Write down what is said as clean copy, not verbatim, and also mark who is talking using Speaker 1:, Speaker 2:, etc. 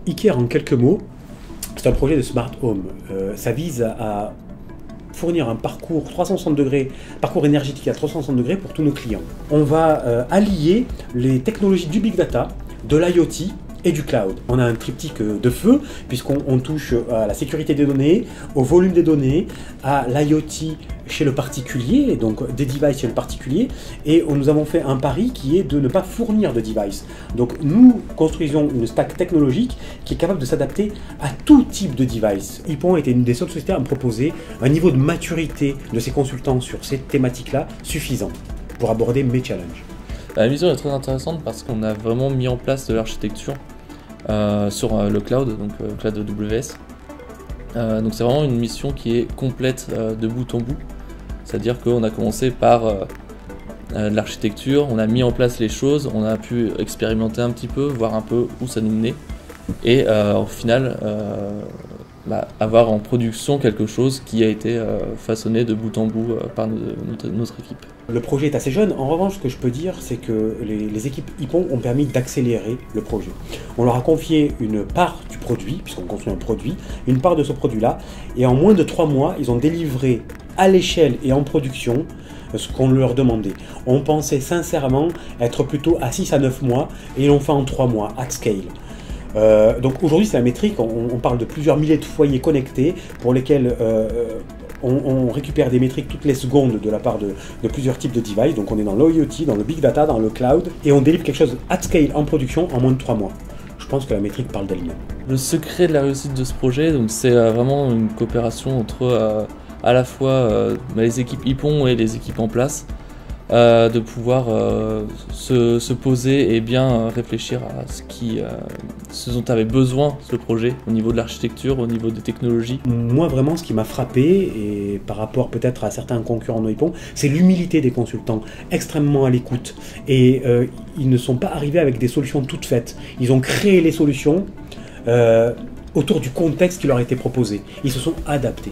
Speaker 1: Iker, en quelques mots, c'est un projet de Smart Home. Ça vise à fournir un parcours 360 degrés, parcours énergétique à 360 degrés pour tous nos clients. On va allier les technologies du Big Data, de l'IoT et du cloud. On a un triptyque de feu, puisqu'on touche à la sécurité des données, au volume des données, à l'IoT chez le particulier, donc des devices chez le particulier, et nous avons fait un pari qui est de ne pas fournir de devices. Donc nous construisons une stack technologique qui est capable de s'adapter à tout type de device. Ipon était une des seules sociétés à me proposer un niveau de maturité de ses consultants sur ces thématiques-là suffisant pour aborder mes challenges.
Speaker 2: La mission est très intéressante parce qu'on a vraiment mis en place de l'architecture sur le cloud, donc cloud AWS. Donc c'est vraiment une mission qui est complète de bout en bout. C'est-à-dire qu'on a commencé par de l'architecture, on a mis en place les choses, on a pu expérimenter un petit peu, voir un peu où ça nous menait, et au final avoir en production quelque chose qui a été façonné de bout en bout par notre équipe.
Speaker 1: Le projet est assez jeune. En revanche, ce que je peux dire, c'est que les équipes Ipon ont permis d'accélérer le projet. On leur a confié une part du produit, puisqu'on construit un produit, une part de ce produit-là, et en moins de 3 mois, ils ont délivré à l'échelle et en production ce qu'on leur demandait. On pensait sincèrement être plutôt à 6 à 9 mois, et ils l'ont fait en 3 mois, at scale. Donc aujourd'hui, c'est la métrique, on parle de plusieurs milliers de foyers connectés pour lesquels on récupère des métriques toutes les secondes de la part de plusieurs types de devices. Donc on est dans l'IoT, dans le Big Data, dans le cloud, et on délivre quelque chose at scale en production en moins de 3 mois. Je pense que la métrique parle d'elle-même.
Speaker 2: Le secret de la réussite de ce projet, donc c'est vraiment une coopération entre à la fois les équipes Ipon et les équipes en place, de pouvoir se poser et bien réfléchir à ce dont avait besoin ce projet au niveau de l'architecture, au niveau des technologies.
Speaker 1: Moi vraiment, ce qui m'a frappé, et par rapport peut-être à certains concurrents de Ipon, c'est l'humilité des consultants, extrêmement à l'écoute. Et ils ne sont pas arrivés avec des solutions toutes faites. Ils ont créé les solutions autour du contexte qui leur a été proposé. Ils se sont adaptés.